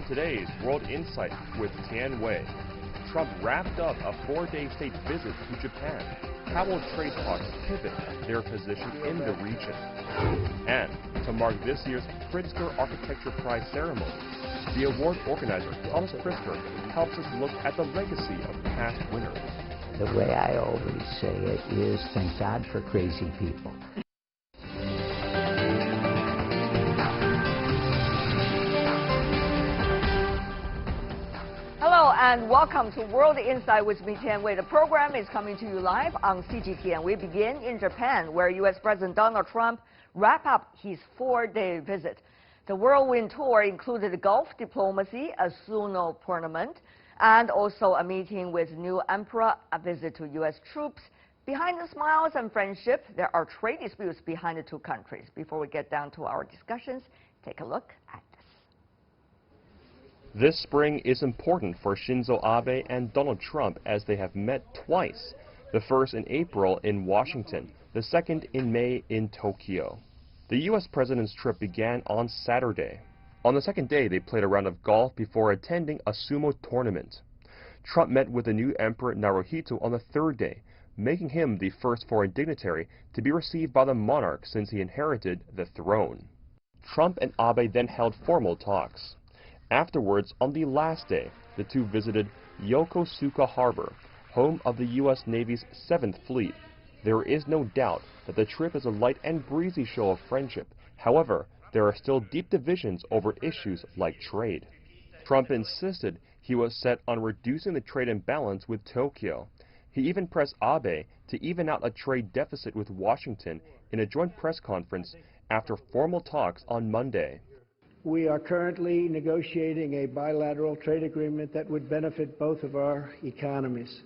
today's World Insight with Tian Wei, Trump wrapped up a 4-day state visit to Japan. How will trade talks pivot their position in the region? And to mark this year's Pritzker Architecture Prize ceremony, the award organizer, Thomas Pritzker, helps us look at the legacy of past winners. The way I always say it is, thank God for crazy people. Hello and welcome to World Insight with me, Tian Wei. The program is coming to you live on CGTN. We begin in Japan, where U.S. President Donald Trump wrapped up his 4-day visit. The whirlwind tour included golf diplomacy, a sumo tournament, and also a meeting with new emperor, a visit to U.S. troops. Behind the smiles and friendship, there are trade disputes behind the two countries. Before we get down to our discussions, take a look at this. This spring is important for Shinzo Abe and Donald Trump as they have met twice, the first in April in Washington, the second in May in Tokyo. The U.S. president's trip began on Saturday. On the second day, they played a round of golf before attending a sumo tournament. Trump met with the new Emperor Naruhito on the third day, making him the first foreign dignitary to be received by the monarch since he inherited the throne. Trump and Abe then held formal talks. Afterwards, on the last day, the two visited Yokosuka Harbor, home of the U.S. Navy's 7th Fleet. There is no doubt that the trip is a light and breezy show of friendship. However, there are still deep divisions over issues like trade. Trump insisted he was set on reducing the trade imbalance with Tokyo. He even pressed Abe to even out a trade deficit with Washington in a joint press conference after formal talks on Monday. We are currently negotiating a bilateral trade agreement that would benefit both of our economies.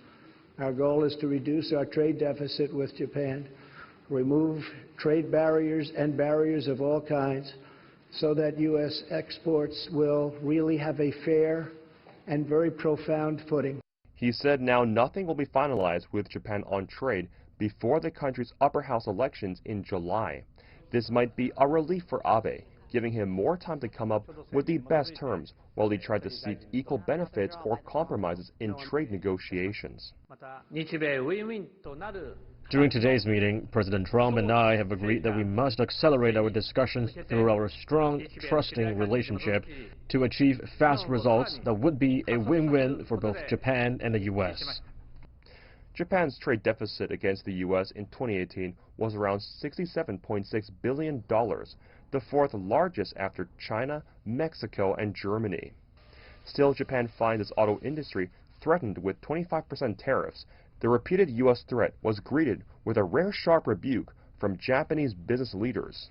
Our goal is to reduce our trade deficit with Japan, remove trade barriers and barriers of all kinds, so that U.S. exports will really have a fair and very profound footing. He said now nothing will be finalized with Japan on trade before the country's upper house elections in July. This might be a relief for Abe, giving him more time to come up with the best terms while he tried to seek equal benefits or compromises in trade negotiations. During today's meeting, President Trump and I have agreed that we must accelerate our discussions through our strong, trusting relationship to achieve fast results that would be a win-win for both Japan and the U.S. Japan's trade deficit against the U.S. in 2018 was around $67.6 billion, the fourth largest after China, Mexico, and Germany. Still, Japan finds its auto industry threatened with 25% tariffs. The repeated U.S. threat was greeted with a rare sharp rebuke from Japanese business leaders.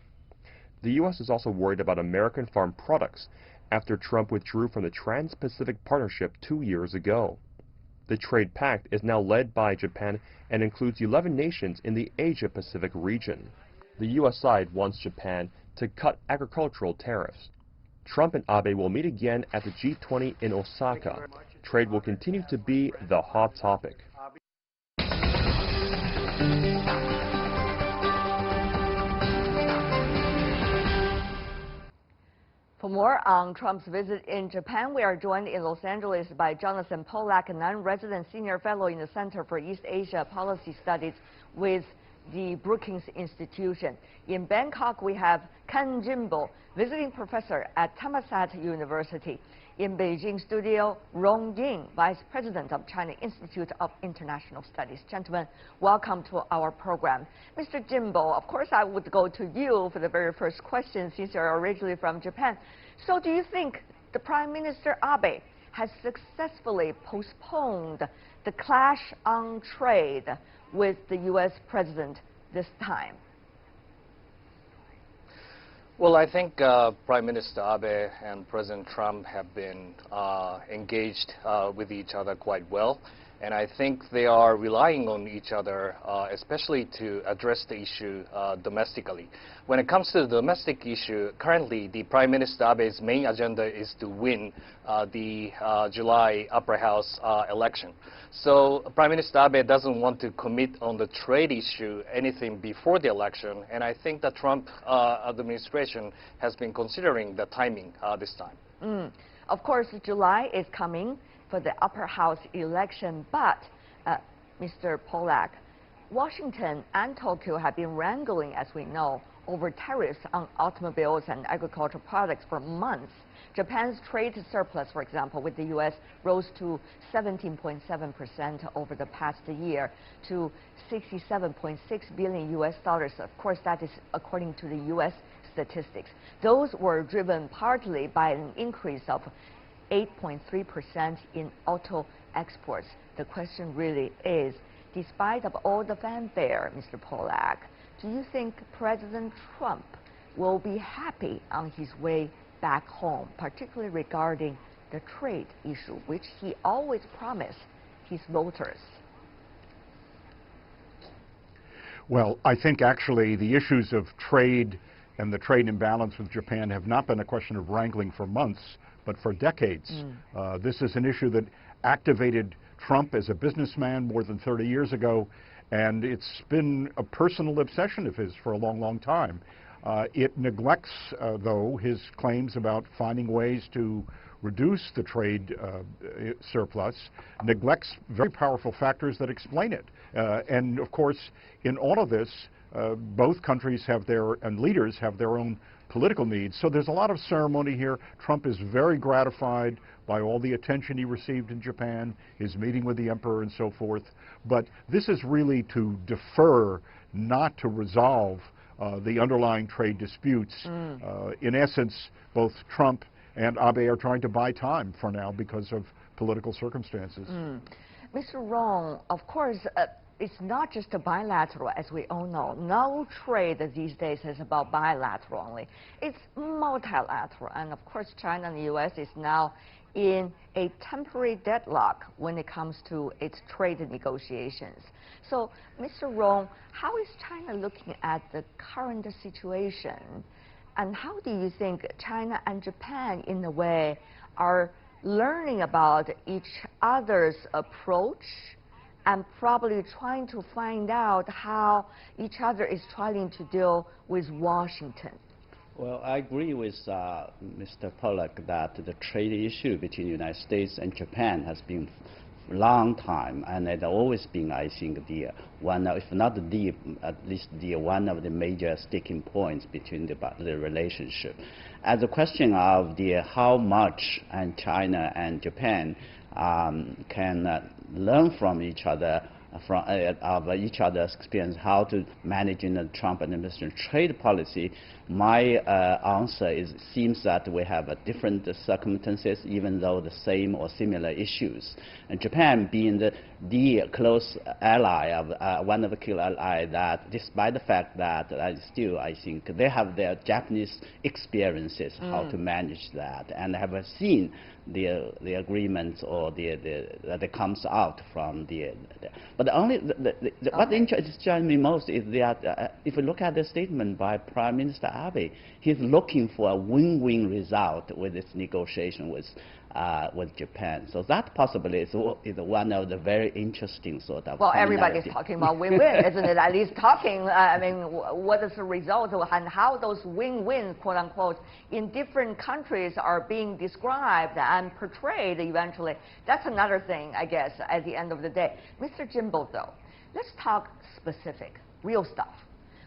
The U.S. is also worried about American farm products after Trump withdrew from the Trans-Pacific Partnership 2 years ago. The trade pact is now led by Japan and includes 11 nations in the Asia-Pacific region. The U.S. side wants Japan to cut agricultural tariffs. Trump and Abe will meet again at the G20 in Osaka. Trade will continue to be the hot topic. For more on Trump's visit in Japan, we are joined in Los Angeles by Jonathan Pollack, a non-resident senior fellow in the Center for East Asia Policy Studies with the Brookings Institution. In Bangkok, we have Ken Jimbo, visiting professor at Thammasat University. In Beijing studio, Rong Ying, Vice President of China Institute of International Studies. Gentlemen, welcome to our program. Mr. Jimbo, of course I would go to you for the very first question since you're originally from Japan. So do you think the Prime Minister Abe has successfully postponed the clash on trade with the U.S. President this time? Well, I think Prime Minister Abe and President Trump have been engaged with each other quite well. And I think they are relying on each other, especially to address the issue domestically. When it comes to the domestic issue, currently the Prime Minister Abe's main agenda is to win the July upper house election. So Prime Minister Abe doesn't want to commit on the trade issue anything before the election. And I think the Trump administration has been considering the timing this time. Of course, July is coming for the upper house election, but Mr. Pollack, Washington and Tokyo have been wrangling, as we know, over tariffs on automobiles and agricultural products for months. Japan's trade surplus, for example, with the U.S. rose to 17.7% over the past year to $67.6 billion US dollars. Of course, that is according to the U.S. statistics. Those were driven partly by an increase of 8.3% in auto exports. The question really is, despite of all the fanfare, Mr. Pollack, do you think President Trump will be happy on his way back home, particularly regarding the trade issue, which he always promised his voters? Well, I think actually the issues of trade and the trade imbalance with Japan have not been a question of wrangling for months, but for decades. This is an issue that activated Trump as a businessman more than 30 years ago, and it's been a personal obsession of his for a long, long time. It neglects, though, his claims about finding ways to reduce the trade surplus, neglects very powerful factors that explain it. And of course, in all of this, both countries have and leaders have their own political needs. So there's a lot of ceremony here. Trump is very gratified by all the attention he received in Japan, his meeting with the emperor and so forth. But this is really to defer, not to resolve the underlying trade disputes. In essence, both Trump and Abe are trying to buy time for now because of political circumstances. Mr. Rong, of course, it's not just a bilateral, as we all know. No trade these days is about bilateral only. It's multilateral. And of course, China and the U.S. is now in a temporary deadlock when it comes to its trade negotiations. So, Mr. Rong, how is China looking at the current situation? And how do you think China and Japan, in a way, are learning about each other's approach and probably trying to find out how each other is trying to deal with Washington? Well, I agree with Mr. Pollack that the trade issue between the United States and Japan has been a long time, and it always been, I think, the one, if not the, at least the one of the major sticking points between the relationship. As a question of the how much and China and Japan can learn from each other, of each other's experience, how to manage in the Trump administration trade policy, my answer is, seems that we have different circumstances, even though the same or similar issues. And Japan being the close ally of one of the key ally, that despite the fact that still I think they have their Japanese experiences how to manage that, and have seen the agreements or that comes out from but what interests me most is that if you look at the statement by Prime Minister Abe, he's looking for a win-win result with this negotiation with Japan. So that possibly is one of the very interesting sort of. Well, everybody's talking about win-win, isn't it? At least talking. I mean, what is the result and how those win-win, quote unquote, in different countries are being described and portrayed eventually. That's another thing, I guess, at the end of the day. Mr. Jimbo, though, let's talk specific, real stuff.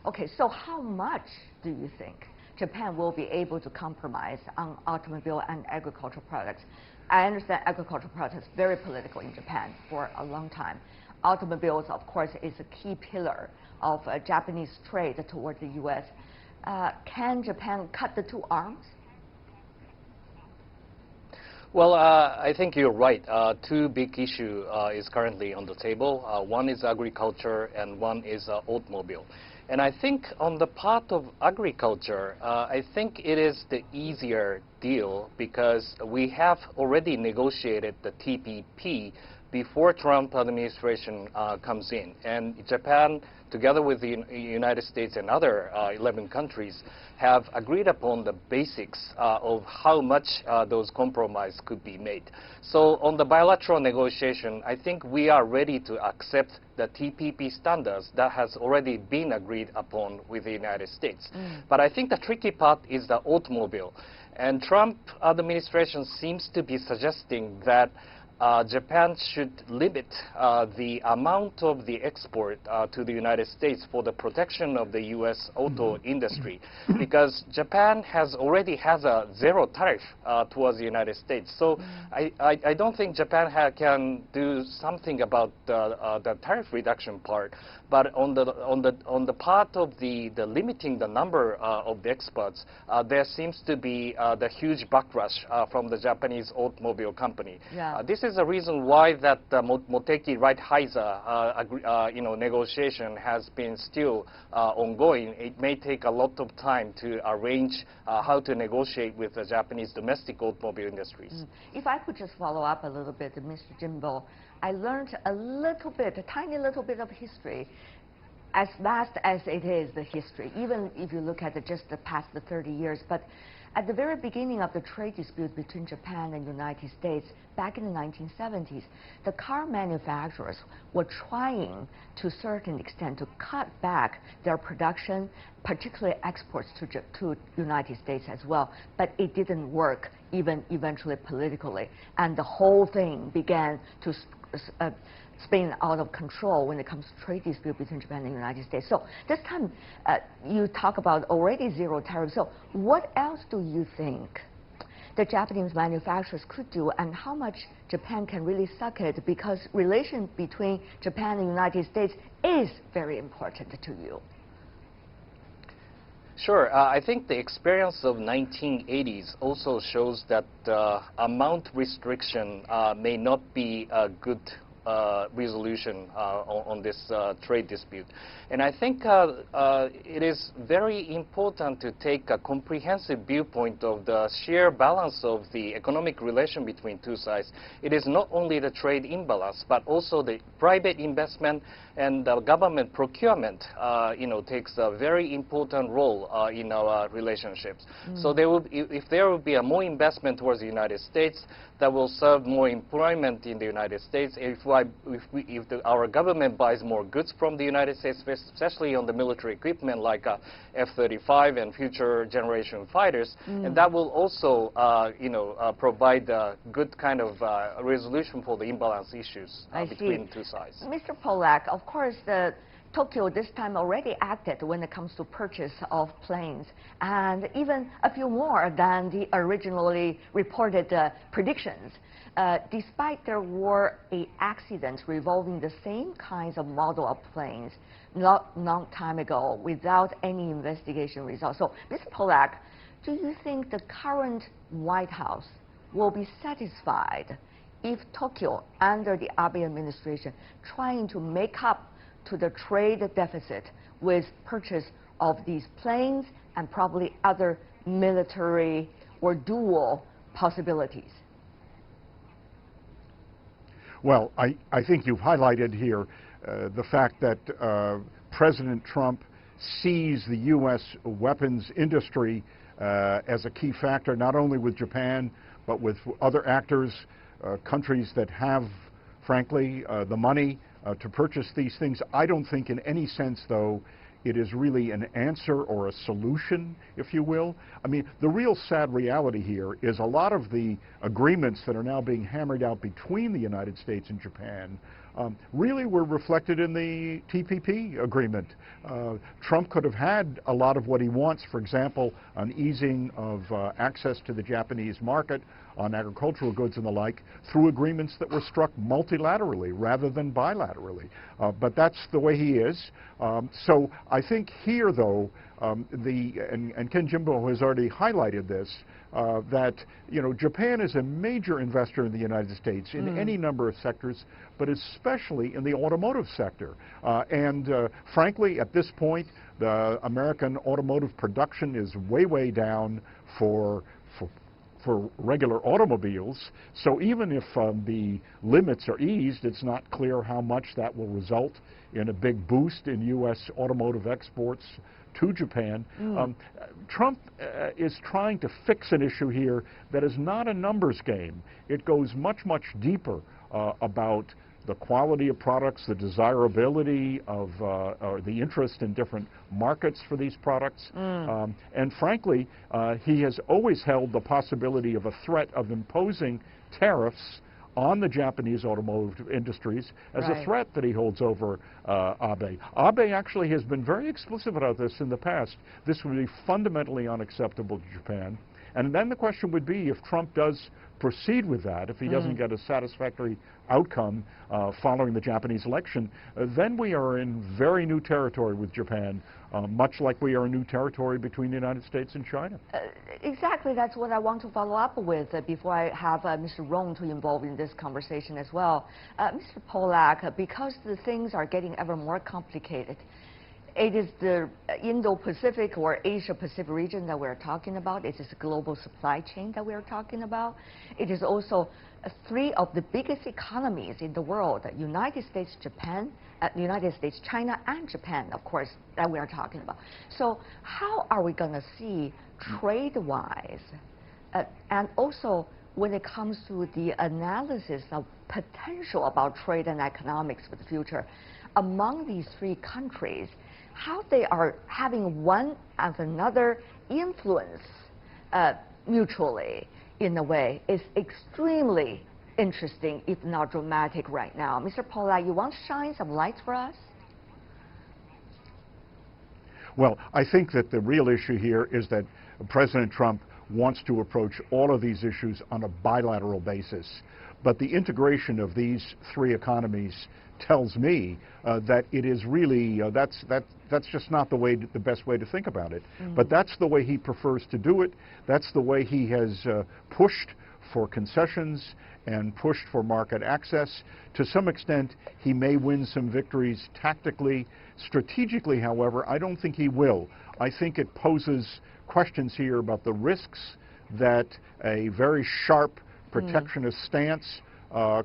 Okay, so how much do you think Japan will be able to compromise on automobile and agricultural products? I understand agricultural products very political in Japan for a long time. Automobiles, of course, is a key pillar of Japanese trade toward the U.S. Can Japan cut the two arms? Well, I think you're right. Two big issues is currently on the table. One is agriculture and one is automobile. And I think on the part of agriculture, I think it is the easier deal because we have already negotiated the TPP before Trump administration comes in. And Japan, together with the United States and other 11 countries, have agreed upon the basics of how much those compromises could be made. So on the bilateral negotiation, I think we are ready to accept the TPP standards that has already been agreed upon with the United States. But I think the tricky part is the automobile. And Trump administration seems to be suggesting that Japan should limit the amount of the export to the United States for the protection of the U.S. auto industry, because Japan already has a zero tariff towards the United States. So I don't think Japan can do something about the tariff reduction part. But on the part of the limiting the number of the exports, there seems to be the huge backlash from the Japanese automobile company. Yeah. This is the reason why that Motegi Right-Heiser negotiation has been still ongoing. It may take a lot of time to arrange how to negotiate with the Japanese domestic automobile industries. If I could just follow up a little bit, Mr. Jimbo, I learned a little bit, a tiny little bit of history, as vast as it is, the history, even if you look at just the past 30 years. But at the very beginning of the trade dispute between Japan and the United States, back in the 1970s, the car manufacturers were trying to a certain extent to cut back their production, particularly exports to the United States as well. But it didn't work, even eventually politically. And the whole thing began to spin out of control when it comes to trade dispute between Japan and the United States. So this time, you talk about already zero tariff. So what else do you think the Japanese manufacturers could do, and how much Japan can really suck it, because relation between Japan and the United States is very important to you? Sure. I think the experience of 1980s also shows that amount restriction may not be a good resolution on this trade dispute. And I think it is very important to take a comprehensive viewpoint of the sheer balance of the economic relation between two sides. It is not only the trade imbalance, but also the private investment and the government procurement takes a very important role in our relationships. So if there will be more investment towards the United States, that will serve more employment in the United States. If our government buys more goods from the United States, especially on the military equipment like F-35 and future generation fighters, and that will also provide a good kind of resolution for the imbalance issues between two sides. Mr. Polak, of course, Tokyo this time already acted when it comes to purchase of planes, and even a few more than the originally reported predictions. Despite there were accidents revolving the same kinds of model of planes not long time ago without any investigation results. So, Mr. Polak, do you think the current White House will be satisfied if Tokyo, under the Abe administration, trying to make up to the trade deficit with purchase of these planes and probably other military or dual possibilities? Well, I think you've highlighted here the fact that President Trump sees the U.S. weapons industry as a key factor, not only with Japan, but with other actors, countries that have, frankly, the money to purchase these things. I don't think in any sense, though, it is really an answer or a solution, if you will. I mean, the real sad reality here is a lot of the agreements that are now being hammered out between the United States and Japan really were reflected in the TPP agreement. Trump could have had a lot of what he wants, for example, an easing of access to the Japanese market on agricultural goods and the like, through agreements that were struck multilaterally rather than bilaterally. But that's the way he is. So I think here, though, and Ken Jimbo has already highlighted this, that Japan is a major investor in the United States in any number of sectors, but especially in the automotive sector. Frankly, at this point, the American automotive production is way down for regular automobiles. So even if the limits are eased, it's not clear how much that will result in a big boost in U.S. automotive exports to Japan. Trump is trying to fix an issue here that is not a numbers game. It goes much deeper about the quality of products, the desirability of or the interest in different markets for these products. And frankly, he has always held the possibility of a threat of imposing tariffs on the Japanese automotive industries as a threat that he holds over Abe. Abe actually has been very explicit about this in the past. This would be fundamentally unacceptable to Japan. And then the question would be, if Trump does proceed with that, if he doesn't get a satisfactory outcome following the Japanese election, then we are in very new territory with Japan, much like we are in new territory between the United States and China. Exactly, that's what I want to follow up with before I have Mr. Rong to involve in this conversation as well. Mr. Pollack, because the things are getting ever more complicated, it is the Indo-Pacific or Asia-Pacific region that we're talking about. It is the global supply chain that we're talking about. It is also three of the biggest economies in the world, United States, Japan, United States, China, and Japan, of course, that we are talking about. So how are we going to see trade-wise, and also when it comes to the analysis of potential about trade and economics for the future, among these three countries, how they are having one and another influence mutually in a way is extremely interesting, if not dramatic right now. Mr. Pollack, you want to shine some light for us? Well, I think that the real issue here is that President Trump wants to approach all of these issues on a bilateral basis. But the integration of these three economies tells me that it is really, that's just not the best way to think about it. But that's the way he prefers to do it. That's the way he has pushed for concessions and pushed for market access. To some extent, he may win some victories tactically. Strategically, however, I don't think he will. I think it poses questions here about the risks that a very sharp protectionist stance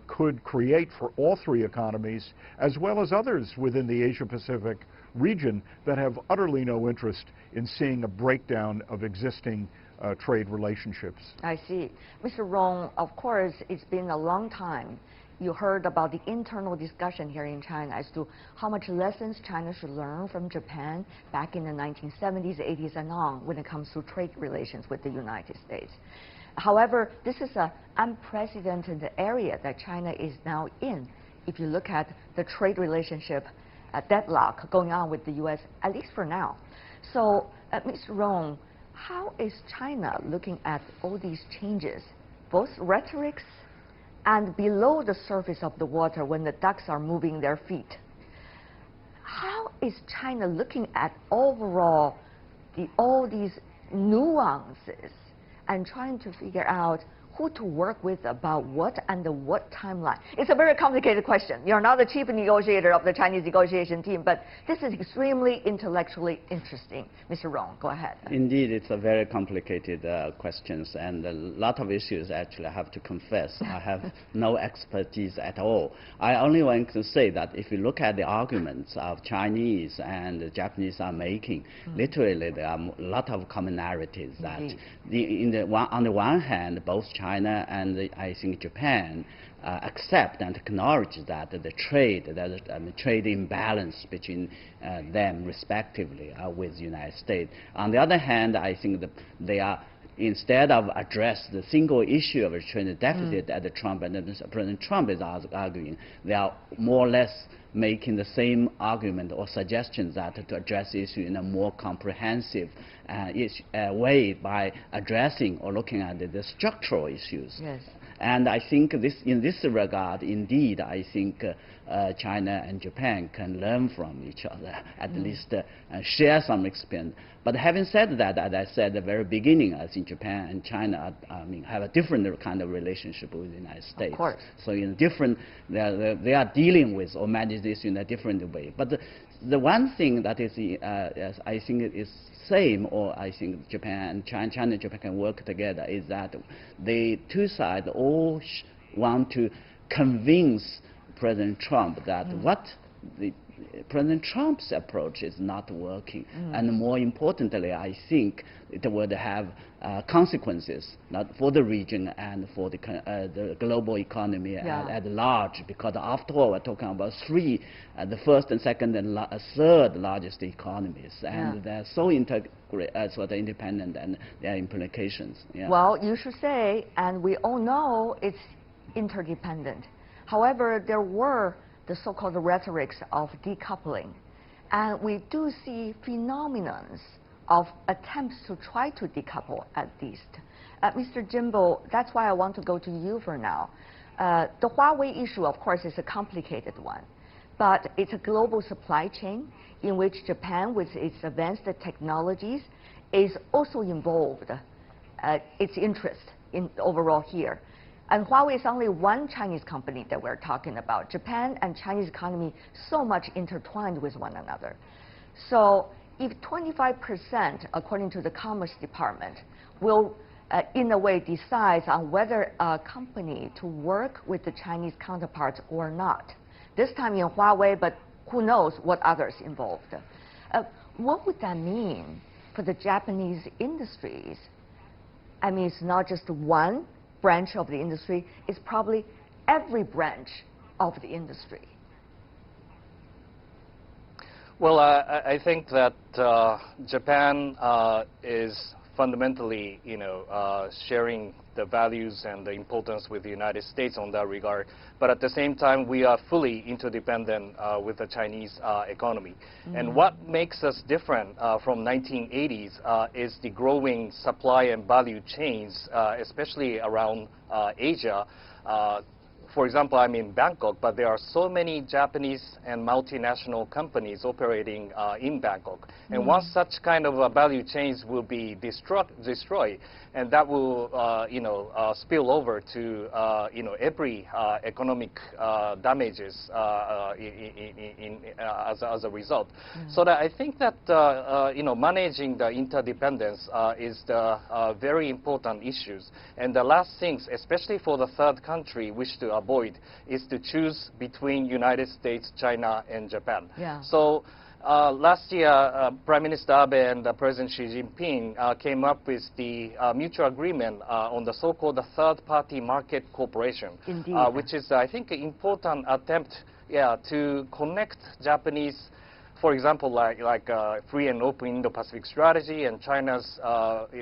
could create for all three economies, as well as others within the Asia-Pacific region that have utterly no interest in seeing a breakdown of existing trade relationships. I see. Mr. Rong, of course, it's been a long time. You heard about the internal discussion here in China as to how much lessons China should learn from Japan back in the 1970s, 80s, and on when it comes to trade relations with the United States. However, this is an unprecedented area that China is now in. If you look at the trade relationship deadlock going on with the U.S., at least for now. So, Mr. Rong, how is China looking at all these changes, both rhetorics and below the surface of the water when the ducks are moving their feet? How is China looking at overall all these nuances and trying to figure out who to work with about what and what timeline? It's a very complicated question. You're not the chief negotiator of the Chinese negotiation team, but this is extremely intellectually interesting. Mr. Rong, go ahead. Indeed, it's a very complicated questions, and a lot of issues. Actually, I have to confess, I have no expertise at all. I only want to say that if you look at the arguments of Chinese and the Japanese are making, literally there are a lot of commonalities. That on the one hand, both China and I think Japan accept and acknowledge that the trade imbalance between them respectively with the United States. On the other hand, I think that they are, instead of address the single issue of a trade deficit that President Trump is arguing, they are more or less making the same argument or suggestions that to address the issue in a more comprehensive way by addressing or looking at the structural issues. Yes. And I think in this regard, indeed, I think China and Japan can learn from each other, at least share some experience. But having said that, as I said at the very beginning, I think Japan and China have a different kind of relationship with the United States. Of course. So in they are dealing with or manage this in a different way. But the one thing that is, I think is same, or I think Japan and China and Japan can work together, is that the two sides all want to convince President Trump that what the President Trump's approach is not working. And more importantly, I think it would have consequences not for the region and for the global economy at large, because after all, we're talking about three, the first and second and third largest economies, and they're so sort of independent, and their implications. Well, you should say, and we all know it's interdependent. However, there were the so-called rhetorics of decoupling, and we do see phenomenons of attempts to try to decouple at least. Mr. Jimbo, that's why I want to go to you for now. The Huawei issue, of course, is a complicated one, but it's a global supply chain in which Japan, with its advanced technologies, is also involved, its interest in overall here. And Huawei is only one Chinese company that we're talking about. Japan and Chinese economy so much intertwined with one another. So if 25%, according to the Commerce Department, will in a way decide on whether a company to work with the Chinese counterparts or not, this time in Huawei, but who knows what others involved. What would that mean for the Japanese industries? I mean, it's not just one branch of the industry, it's probably every branch of the industry. Well, I think that Japan is fundamentally, sharing the values and the importance with the United States on that regard. But at the same time, we are fully interdependent with the Chinese economy. And what makes us different from 1980s is the growing supply and value chains, especially around Asia. For example, I'm in Bangkok, but there are so many Japanese and multinational companies operating in Bangkok. And once such kind of value chains will be destroyed, and that will, spill over to, every economic damages as a result. So that I think that, managing the interdependence is the very important issues. And the last things, especially for the third country, wish to avoid is to choose between United States, China, and Japan. So last year, Prime Minister Abe and President Xi Jinping came up with the mutual agreement on the so-called third-party market cooperation, which is, I think, an important attempt to connect Japanese, for example, like free and open Indo-Pacific strategy and China's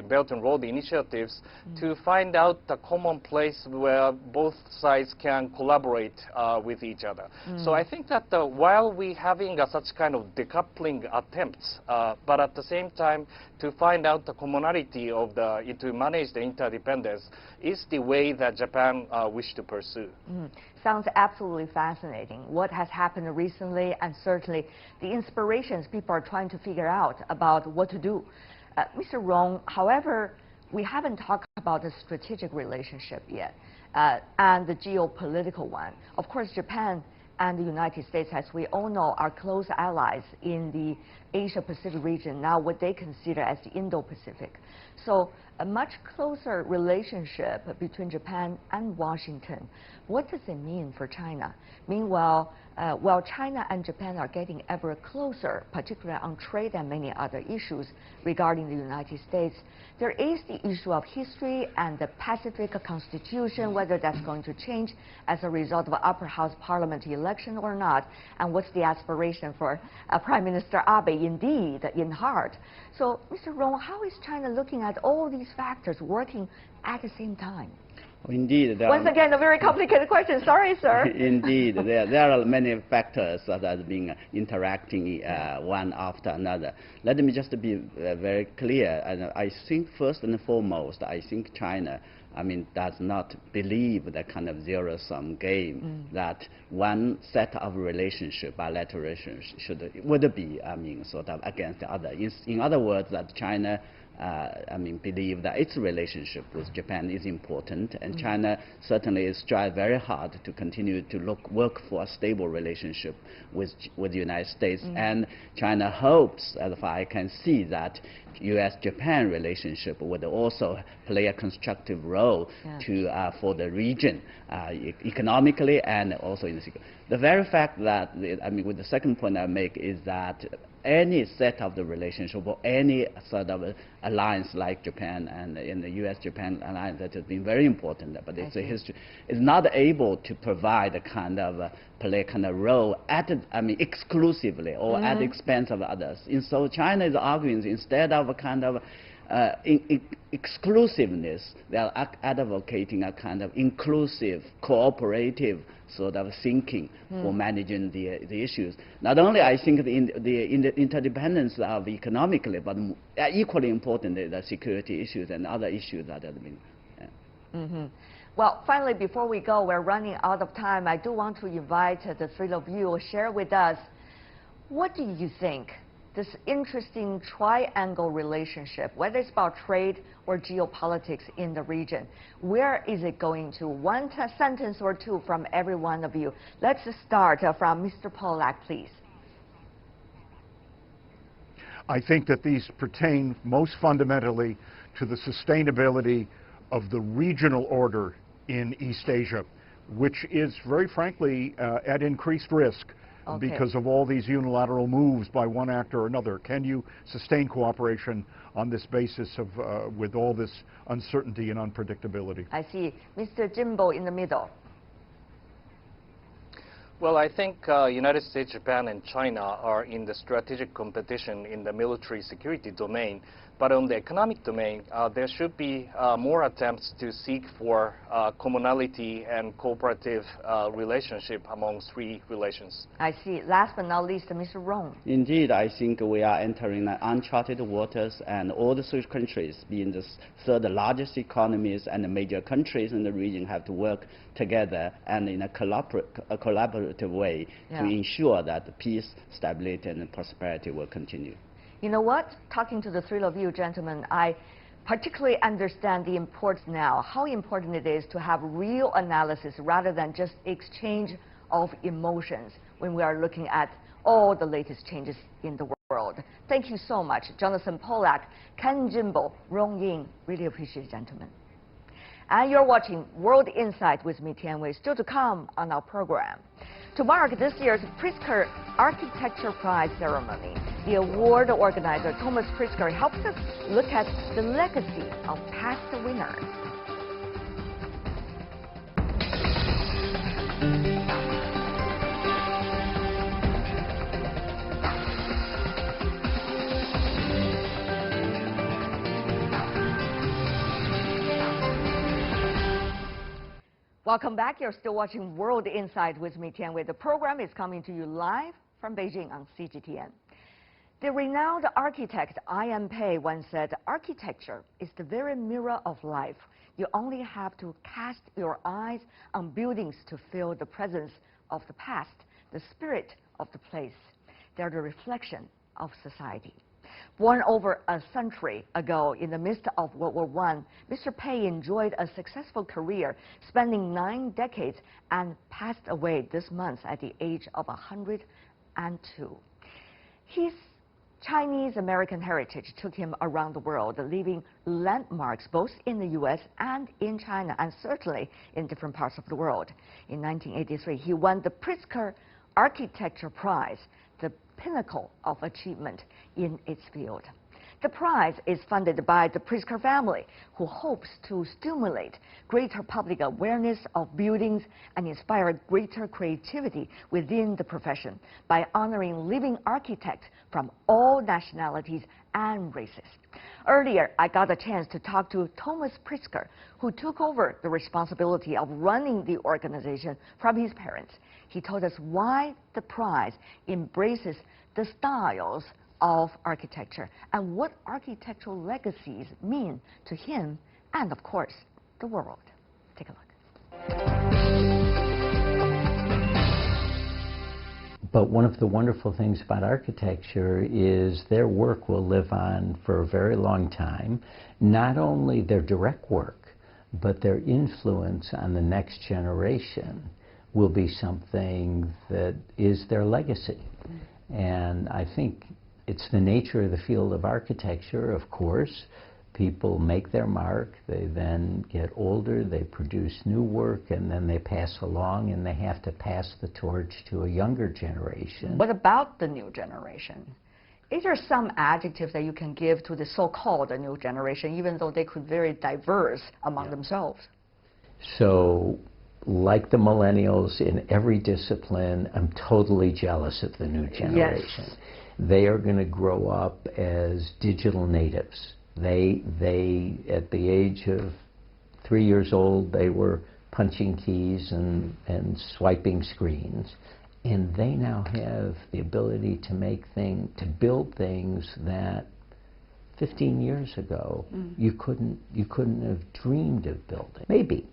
Belt and Road initiatives to find out the common place where both sides can collaborate with each other. So I think that while we having such kind of decoupling attempts, but at the same time to find out the commonality of to manage the interdependence is the way that Japan wish to pursue. Sounds absolutely fascinating. What has happened recently, and certainly the inspirations people are trying to figure out about what to do. Mr. Rong, however, we haven't talked about the strategic relationship yet, and the geopolitical one. Of course, Japan and the United States, as we all know, are close allies in the Asia-Pacific region, now what they consider as the Indo-Pacific. So a much closer relationship between Japan and Washington. What does it mean for China? Meanwhile, while China and Japan are getting ever closer, particularly on trade and many other issues regarding the United States, there is the issue of history and the Pacific Constitution, whether that's going to change as a result of an upper house parliament election or not, and what's the aspiration for Prime Minister Abe indeed in heart. So, Mr. Rong, how is China looking at all these factors working at the same time? Indeed. Once again, a very complicated question. Sorry, sir. Indeed. There are many factors that are being interacting one after another. Let me just be very clear. And I think first and foremost, I think China, does not believe that kind of zero-sum game that one set of relationship, bilateral relationship, would be, sort of against the other. In other words, that China believe that its relationship with Japan is important, and China certainly strive very hard to continue to work for a stable relationship with the United States. And China hopes, as far as I can see, that U.S.-Japan relationship would also play a constructive role for the region, economically and also in the security. The very fact that, with the second point I make is that any set of the relationship or any sort of alliance like Japan and in the U.S.-Japan alliance that has been very important, but it's a history, is not able to provide a kind of play kind of role at exclusively or at the expense of others. And so China is arguing instead of a kind of exclusiveness, they are advocating a kind of inclusive, cooperative sort of thinking for managing the issues. Not only I think the interdependence of economically, but equally important the security issues and other issues that have been. Well, finally, before we go, we're running out of time. I do want to invite the three of you to share with us, what do you think this interesting triangle relationship, whether it's about trade or geopolitics in the region, where is it going to? One sentence or two from every one of you. Let's start from Mr. Pollack, please. I think that these pertain most fundamentally to the sustainability of the regional order in East Asia, which is very frankly at increased risk because of all these unilateral moves by one actor or another. Can you sustain cooperation on this basis of with all this uncertainty and unpredictability? I see. Mr. Jimbo in the middle. Well, I think United States, Japan, and China are in the strategic competition in the military security domain. But on the economic domain, there should be more attempts to seek for commonality and cooperative relationship among three relations. I see. Last but not least, Mr. Rong. Indeed, I think we are entering uncharted waters, and all the three countries, being the third largest economies and the major countries in the region, have to work together and in a collaborative way to ensure that peace, stability, and prosperity will continue. You know what? Talking to the three of you gentlemen, I particularly understand the importance now, how important it is to have real analysis rather than just exchange of emotions when we are looking at all the latest changes in the world. Thank you so much, Jonathan Pollack, Ken Jimbo, Rong Ying. Really appreciate it, gentlemen. And you're watching World Insight with me, Tian Wei, still to come on our program. To mark this year's Pritzker Architecture Prize ceremony, the award organizer, Thomas Pritzker, helps us look at the legacy of past winners. Welcome back. You're still watching World Insight with me, Tian Wei. The program is coming to you live from Beijing on CGTN. The renowned architect I.M. Pei once said, "Architecture is the very mirror of life. You only have to cast your eyes on buildings to feel the presence of the past, the spirit of the place. They're the reflection of society." Born over a century ago in the midst of World War I, Mr. Pei enjoyed a successful career, spending 9 decades, and passed away this month at the age of 102. His Chinese-American heritage took him around the world, leaving landmarks both in the U.S. and in China, and certainly in different parts of the world. In 1983, he won the Pritzker Architecture Prize, the pinnacle of achievement in its field. The prize is funded by the Pritzker family, who hopes to stimulate greater public awareness of buildings and inspire greater creativity within the profession by honoring living architects from all nationalities and races. Earlier, I got a chance to talk to Thomas Pritzker, who took over the responsibility of running the organization from his parents. He told us why the prize embraces the styles of architecture and what architectural legacies mean to him and, of course, the world. Take a look. But one of the wonderful things about architecture is their work will live on for a very long time. Not only their direct work, but their influence on the next generation will be something that is their legacy. And I think it's the nature of the field of architecture, of course. People make their mark, they then get older, they produce new work, and then they pass along, and they have to pass the torch to a younger generation. What about the new generation? Is there some adjectives that you can give to the so-called new generation, even though they could be very diverse among themselves? So, like the millennials in every discipline, I'm totally jealous of the new generation. Yes. They are going to grow up as digital natives. They, at the age of 3 years old, they were punching keys and swiping screens. And they now have the ability to build things that 15 years ago you couldn't have dreamed of building. Maybe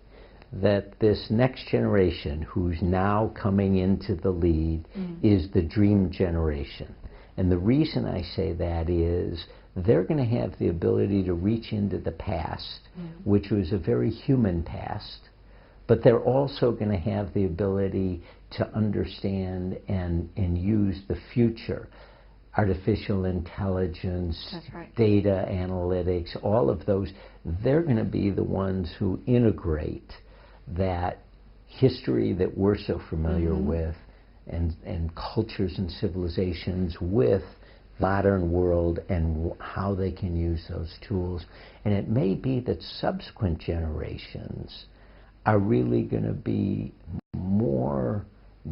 that this next generation who's now coming into the lead is the dream generation. And the reason I say that is they're going to have the ability to reach into the past, which was a very human past, but they're also going to have the ability to understand and use the future. Artificial intelligence, data analytics, all of those, they're going to be the ones who integrate that history that we're so familiar with and cultures and civilizations with modern world and how they can use those tools. And it may be that subsequent generations are really going to be more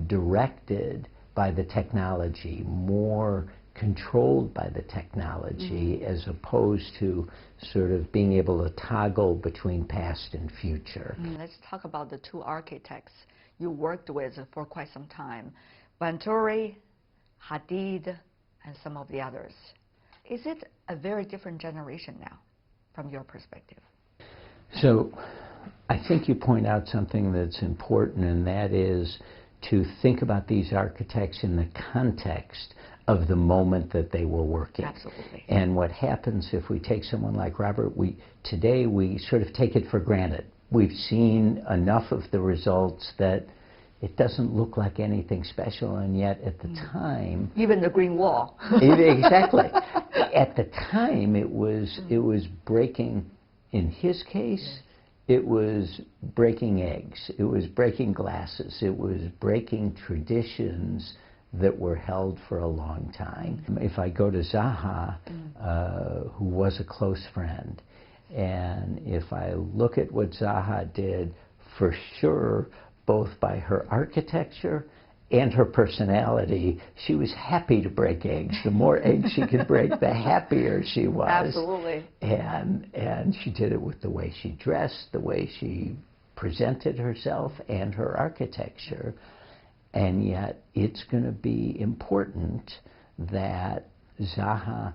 directed by the technology, more controlled by the technology, as opposed to sort of being able to toggle between past and future. Let's talk about the two architects you worked with for quite some time, Venturi, Hadid, and some of the others. Is it a very different generation now, from your perspective? So, I think you point out something that's important, and that is to think about these architects in the context of the moment that they were working. Absolutely. And what happens if we take someone like Robert, today we sort of take it for granted. We've seen enough of the results that it doesn't look like anything special, and yet at the time... Even the green wall. Exactly. At the time, it was breaking, in his case, it was breaking eggs, it was breaking glasses, it was breaking traditions that were held for a long time. If I go to Zaha, who was a close friend, and if I look at what Zaha did, for sure, both by her architecture and her personality, she was happy to break eggs. The more eggs she could break, the happier she was. Absolutely. And she did it with the way she dressed, the way she presented herself, and her architecture. And yet, it's going to be important that Zaha,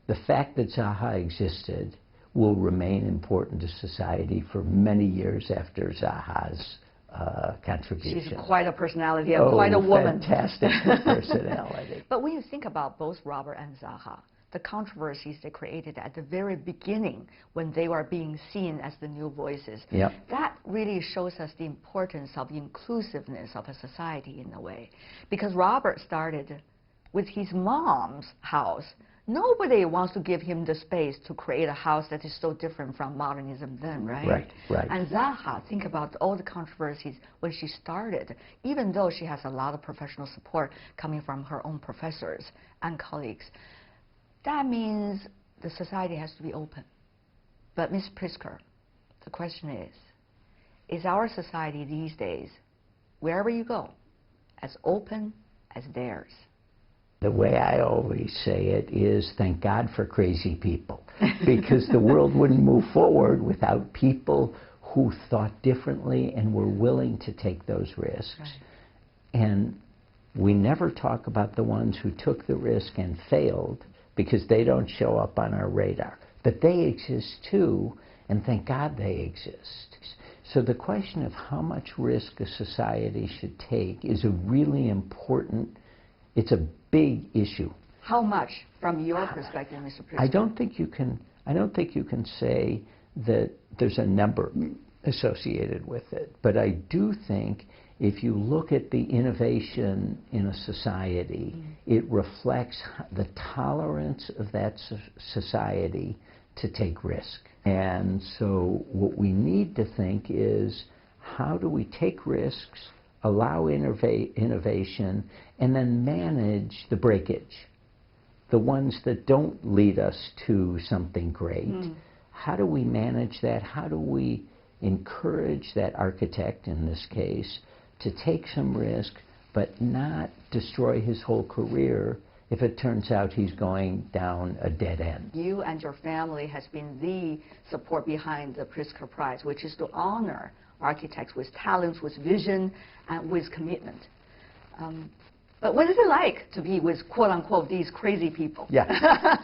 the fact that Zaha existed, will remain important to society for many years after Zaha's contribution. She's quite a personality and quite a woman. Fantastic personality. But when you think about both Robert and Zaha, the controversies they created at the very beginning when they were being seen as the new voices, that really shows us the importance of inclusiveness of a society in a way. Because Robert started with his mom's house. Nobody wants to give him the space to create a house that is so different from modernism then, right? Right. And Zaha, think about all the controversies when she started, even though she has a lot of professional support coming from her own professors and colleagues. That means the society has to be open. But Ms. Pritzker, the question is our society these days, wherever you go, as open as theirs? The way I always say it is, thank God for crazy people, because the world wouldn't move forward without people who thought differently and were willing to take those risks. And we never talk about the ones who took the risk and failed, because they don't show up on our radar. But they exist too, and thank God they exist. So the question of how much risk a society should take is a really important, it's a big issue. How much, from your perspective, Mr. Pritzker? I don't think you can say that there's a number. associated with it. But I do think if you look at the innovation in a society, it reflects the tolerance of that society to take risk. And so what we need to think is, how do we take risks, allow innovation, and then manage the breakage, the ones that don't lead us to something great? How do we manage that? How do we encourage that architect, in this case, to take some risk, but not destroy his whole career if it turns out he's going down a dead end? You and your family has been the support behind the Pritzker Prize, which is to honor architects with talents, with vision, and with commitment. But what is it like to be with, quote-unquote, these crazy people? Yeah.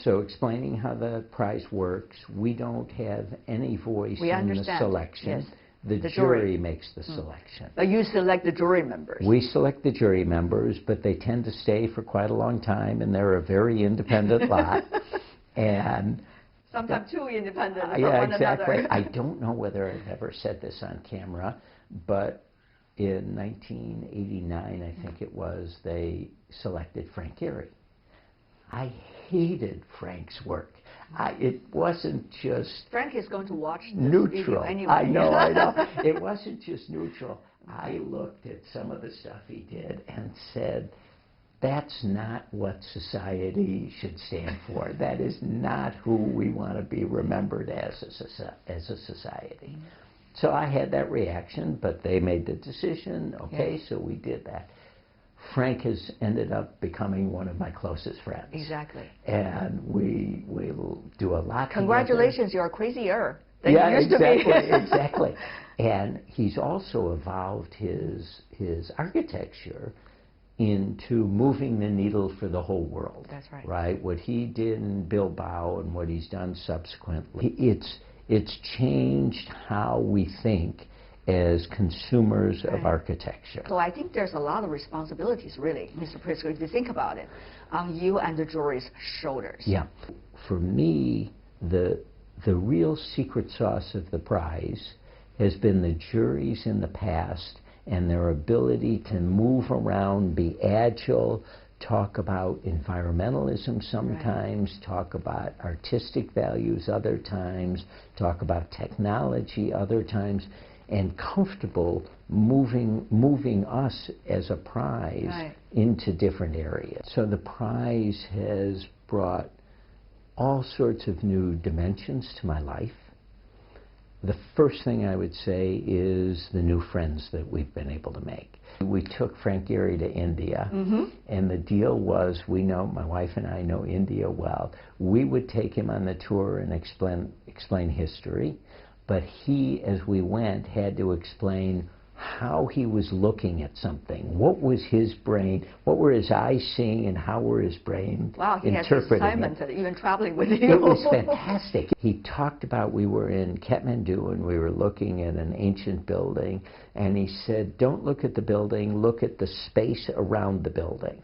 So explaining how the prize works, we don't have any voice in the selection. Yes. The jury makes the selection. But you select the jury members. We select the jury members, but they tend to stay for quite a long time, and they're a very independent lot. And sometimes too independent from yeah, one exactly. another. I don't know whether I've ever said this on camera, but in 1989, I think it was, they selected Frank Gehry. I hated Frank's work. It wasn't just Frank is going to watch this neutral. video anyway. I know. It wasn't just neutral. I looked at some of the stuff he did and said, that's not what society should stand for. That is not who we want to be remembered as a society. So I had that reaction, but they made the decision. Okay, so we did that. Frank has ended up becoming one of my closest friends. Exactly. And we will do a lot Congratulations, together. You're crazier than you used to be. Exactly. And he's also evolved his architecture into moving the needle for the whole world. That's right. Right? What he did in Bilbao and what he's done subsequently, it's changed how we think as consumers of architecture. So I think there's a lot of responsibilities, really, Mr. Pritzker, if you think about it, on you and the jury's shoulders. Yeah. For me, the real secret sauce of the prize has been the juries in the past and their ability to move around, be agile, talk about environmentalism sometimes, talk about artistic values other times, talk about technology other times, and comfortable moving us as a prize into different areas. So the prize has brought all sorts of new dimensions to my life. The first thing I would say is the new friends that we've been able to make. We took Frank Gehry to India, and the deal was, my wife and I know India well. We would take him on the tour and explain history, but he, as we went, had to explain how he was looking at something. What was his brain, what were his eyes seeing, and how were his brain interpreting it? Wow, he had assignment, even traveling with you. It was fantastic. He talked about, we were in Kathmandu and we were looking at an ancient building, and he said, don't look at the building, look at the space around the building.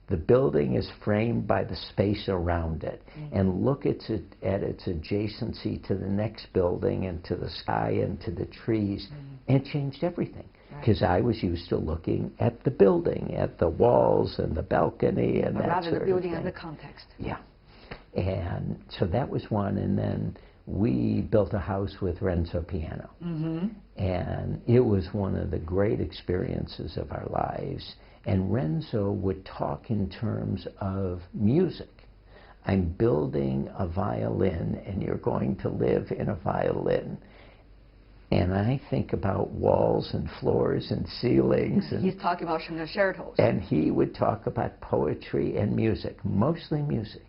The building is framed by the space around it, and look at its adjacency to the next building and to the sky and to the trees, and it changed everything. Because I was used to looking at the building, at the walls and the balcony and that rather sort the building of thing. and the context. Yeah. And so that was one, and then we built a house with Renzo Piano. And it was one of the great experiences of our lives. And Renzo would talk in terms of music. I'm building a violin, and you're going to live in a violin. And I think about walls and floors and ceilings. And he's talking about concertos. And he would talk about poetry and music, mostly music.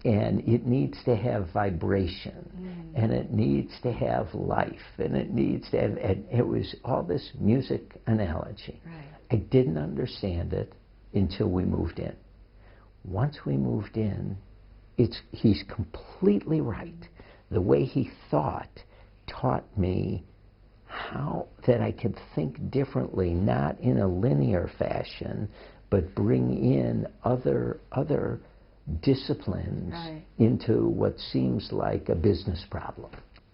And it needs to have vibration, and it needs to have life, and it needs to have, and it was all this music analogy. I didn't understand it until we moved in. Once we moved in, he's completely right. The way he thought taught me how that I could think differently, not in a linear fashion, but bring in other disciplines into what seems like a business problem.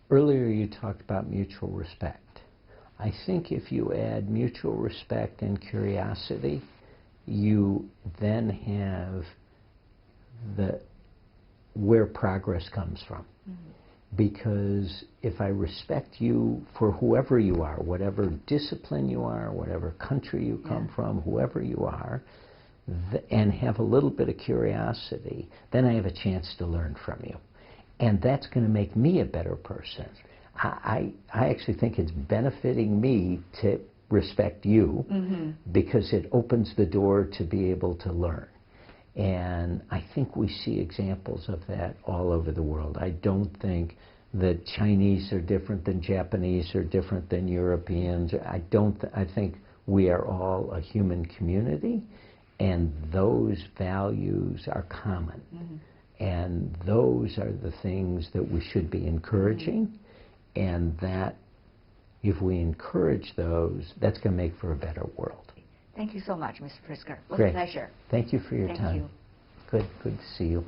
Earlier you talked about mutual respect. I think if you add mutual respect and curiosity, you then have where progress comes from. Because if I respect you for whoever you are, whatever discipline you are, whatever country you come from, whoever you are, and have a little bit of curiosity, then I have a chance to learn from you. And that's going to make me a better person. I actually think it's benefiting me to respect you because it opens the door to be able to learn. And I think we see examples of that all over the world. I don't think that Chinese are different than Japanese or different than Europeans. I think we are all a human community, and those values are common. And those are the things that we should be encouraging, and that if we encourage those, that's going to make for a better world. Thank you so much, Mr. Pritzker. It was Great. a pleasure. Thank you for your time. You. Good to see you.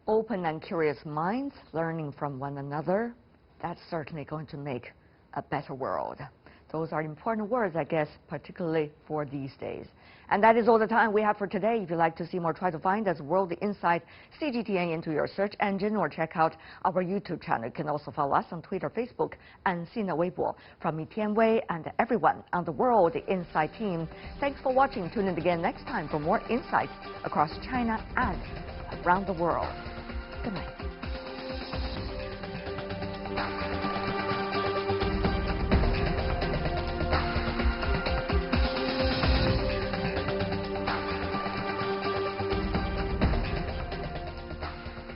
Open and curious minds, learning from one another, that's certainly going to make a better world. Those are important words, I guess, particularly for these days. And that is all the time we have for today. If you'd like to see more, try to find us World Insight CGTN into your search engine or check out our YouTube channel. You can also follow us on Twitter, Facebook, and Sina Weibo. From me, Tian Wei, and everyone on the World Insight team, thanks for watching. Tune in again next time for more insights across China and around the world. Good night.